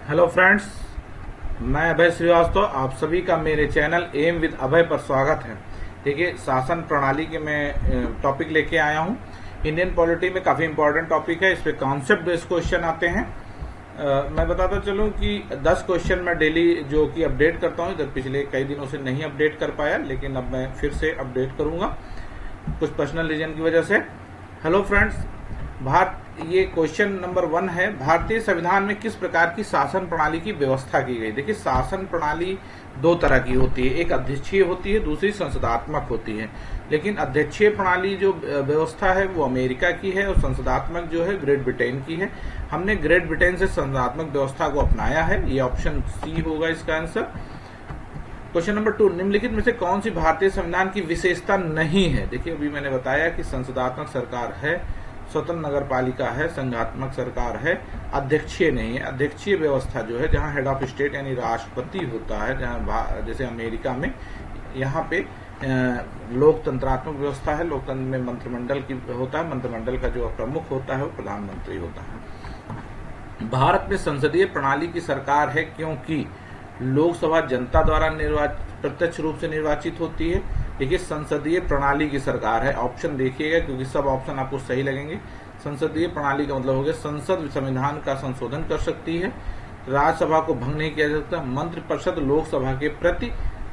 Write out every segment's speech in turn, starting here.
Hello friends, मैं अभय श्रीवास्तव। आप सभी का मेरे चैनल एम विद अभय पर स्वागत है। देखिए, शासन प्रणाली के मैं टॉपिक लेके आया हूं। इंडियन पॉलिटी में काफी इंपॉर्टेंट टॉपिक है। इस पे कॉन्सेप्ट बेस्ड क्वेश्चन आते हैं। मैं बताता चलूं कि 10 क्वेश्चन मैं डेली जो कि अपडेट करता हूं। इधर पिछले कई दिनों से नहीं अपडेट कर पाया, लेकिन अब मैं फिर से अपडेट करूंगा कुछ पर्सनल रीजन की वजह से। हेलो फ्रेंड्स, ये क्वेश्चन नंबर 1 है, भारतीय संविधान में किस प्रकार की शासन प्रणाली की व्यवस्था की गई। देखिए, शासन प्रणाली दो तरह की होती है, एक अध्यक्षीय होती है, दूसरी संसदात्मक होती है। लेकिन अध्यक्षीय प्रणाली जो व्यवस्था है वो अमेरिका की है और संसदात्मक जो है ग्रेट ब्रिटेन की है। हमने ग्रेट ब्रिटेन से संसदात्मक व्यवस्था को अपनाया है। ये ऑप्शन सी होगा इसका आंसर। क्वेश्चन नंबर 2, निम्नलिखित में से कौन सी भारतीय संविधान की विशेषता नहीं है। देखिए, अभी मैंने बताया कि संसदात्मक सरकार है, स्वतंत्र नगर पालिका है, संघात्मक सरकार है, अध्यक्षीय नहीं है। अध्यक्षीय व्यवस्था जो है, जहां हेड ऑफ स्टेट यानी राष्ट्रपति होता है, जहां जैसे अमेरिका में, यहाँ पे लोकतंत्रात्मक व्यवस्था है। लोकतंत्र में मंत्रिमंडल की होता है, मंत्रिमंडल का जो प्रमुख होता है वो प्रधानमंत्री होता है। भारत में संसदीय प्रणाली की सरकार है क्योंकि लोकसभा जनता द्वारा प्रत्यक्ष रूप से निर्वाचित होती है। देखिए, संसदीय प्रणाली की सरकार है। ऑप्शन देखिएगा क्योंकि सब ऑप्शन आपको सही लगेंगे। संसदीय प्रणाली का मतलब हो गया संसद संविधान का संशोधन कर सकती है, राज्यसभा को भंग नहीं किया जा सकता, मंत्रिपरिषद लोकसभा के प्रति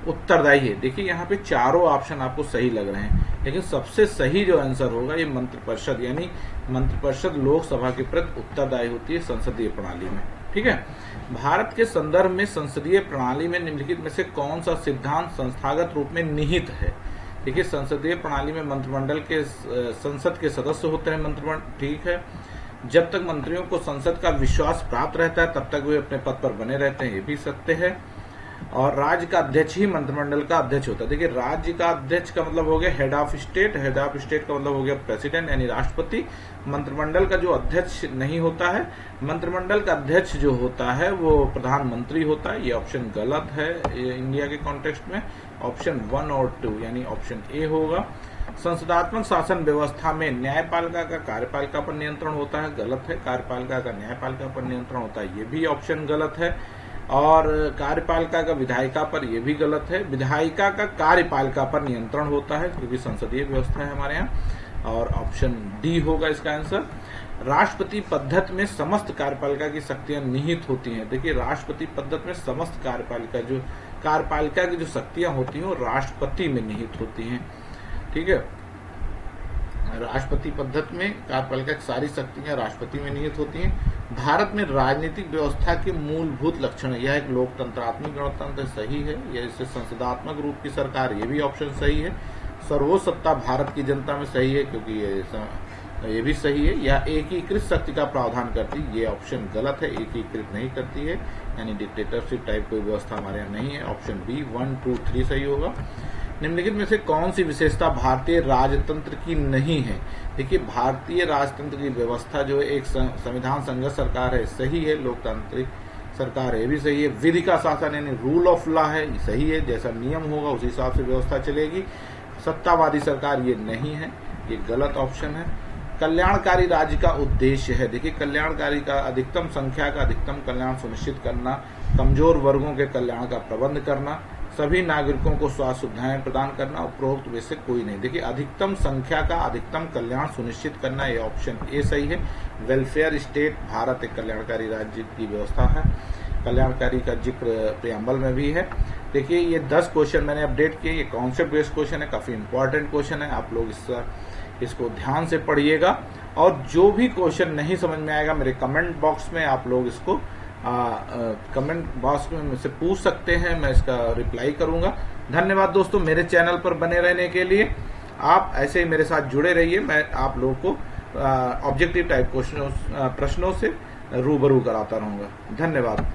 उत्तरदायी है। देखिए, यहाँ पे चारों ऑप्शन आपको सही लग रहे हैं, लेकिन सबसे सही जो आंसर होगा ये मंत्रिपरिषद, यानी मंत्रिपरिषद लोकसभा के प्रति उत्तरदायी होती है संसदीय प्रणाली में। ठीक है। भारत के संदर्भ में संसदीय प्रणाली में निम्नलिखित में से कौन सा सिद्धांत संस्थागत रूप में निहित है। देखिए, संसदीय प्रणाली में मंत्रिमंडल के संसद के सदस्य होते हैं मंत्रिमंडल। ठीक है। जब तक मंत्रियों को संसद का विश्वास प्राप्त रहता है तब तक वे अपने पद पर बने रहते हैं, ये भी सत्य है। और राज्य का अध्यक्ष ही मंत्रिमंडल का अध्यक्ष होता है। देखिए, राज्य का अध्यक्ष का मतलब हो गया head of state, head of state का मतलब हो गया प्रेसिडेंट यानी राष्ट्रपति। मंत्रिमंडल का जो अध्यक्ष नहीं होता है, मंत्रिमंडल का अध्यक्ष जो होता है वो प्रधानमंत्री होता है। ये ऑप्शन गलत है इंडिया के कॉन्टेक्स्ट में। ऑप्शन 1 और 2 यानी ऑप्शन ए होगा। संसदात्मक शासन व्यवस्था में न्यायपालिका का कार्यपालिका पर नियंत्रण होता है, गलत है। कार्यपालिका का न्यायपालिका पर नियंत्रण होता है, ये भी ऑप्शन गलत है। और कार्यपालिका का विधायिका पर, यह भी गलत है। विधायिका का कार्यपालिका पर नियंत्रण होता है क्योंकि संसदीय व्यवस्था है हमारे यहाँ, और ऑप्शन डी होगा इसका आंसर। राष्ट्रपति पद्धति में समस्त कार्यपालिका की शक्तियां निहित होती हैं। देखिए, राष्ट्रपति पद्धति में समस्त कार्यपालिका की जो शक्तियां होती हैं वो राष्ट्रपति में निहित होती हैं। ठीक है। राष्ट्रपति पद्धति में कार्यपालिका की सारी शक्तियां राष्ट्रपति में निहित होती हैं। भारत में राजनीतिक व्यवस्था के मूलभूत लक्षण है। यह एक लोकतंत्रात्मक गणतंत्र, सही है। यह इससे संसदात्मक रूप की सरकार, ये भी ऑप्शन सही है। सर्वोच्च सत्ता भारत की जनता में, सही है क्योंकि ये भी सही है। यह एकीकृत शक्ति का प्रावधान करती है, ये ऑप्शन गलत है। एकीकृत नहीं करती है, यानी डिक्टेटरशिप टाइप कोई व्यवस्था हमारे यहाँ नहीं है। ऑप्शन बी 1, 2, 3 सही होगा। निम्नलिखित में से कौन सी विशेषता भारतीय राजतंत्र की नहीं है। देखिए, भारतीय राजतंत्र की व्यवस्था जो है एक संविधान संगत सरकार है, सही है। लोकतांत्रिक सरकार है, भी सही है। विधि का शासन यानी रूल ऑफ लॉ है, सही है। जैसा नियम होगा उसी हिसाब से व्यवस्था चलेगी। सत्तावादी सरकार ये नहीं है, ये गलत ऑप्शन है। कल्याणकारी राज्य का उद्देश्य है। देखिए, कल्याणकारी का अधिकतम संख्या का अधिकतम कल्याण सुनिश्चित करना, कमजोर वर्गों के कल्याण का प्रबंध करना, सभी नागरिकों को स्वास्थ्य सुविधाएं प्रदान करना, उपरोक्त में से कोई नहीं। देखिए, अधिकतम संख्या का अधिकतम कल्याण सुनिश्चित करना, ये ऑप्शन ए सही है। वेलफेयर स्टेट, भारत एक कल्याणकारी राज्य की व्यवस्था है। कल्याणकारी का जिक्र प्रियम्बल में भी है। देखिए, ये 10 क्वेश्चन मैंने अपडेट किए। ये कॉन्सेप्ट बेस्ड क्वेश्चन है, काफी इंपॉर्टेंट क्वेश्चन है। आप लोग इसको ध्यान से पढ़िएगा, और जो भी क्वेश्चन नहीं समझ में आएगा मेरे कमेंट बॉक्स में आप लोग इसको कमेंट बॉक्स में मुझसे पूछ सकते हैं, मैं इसका रिप्लाई करूंगा। धन्यवाद दोस्तों, मेरे चैनल पर बने रहने के लिए। आप ऐसे ही मेरे साथ जुड़े रहिए। मैं आप लोगों को ऑब्जेक्टिव टाइप प्रश्नों से रूबरू कराता रहूंगा। धन्यवाद।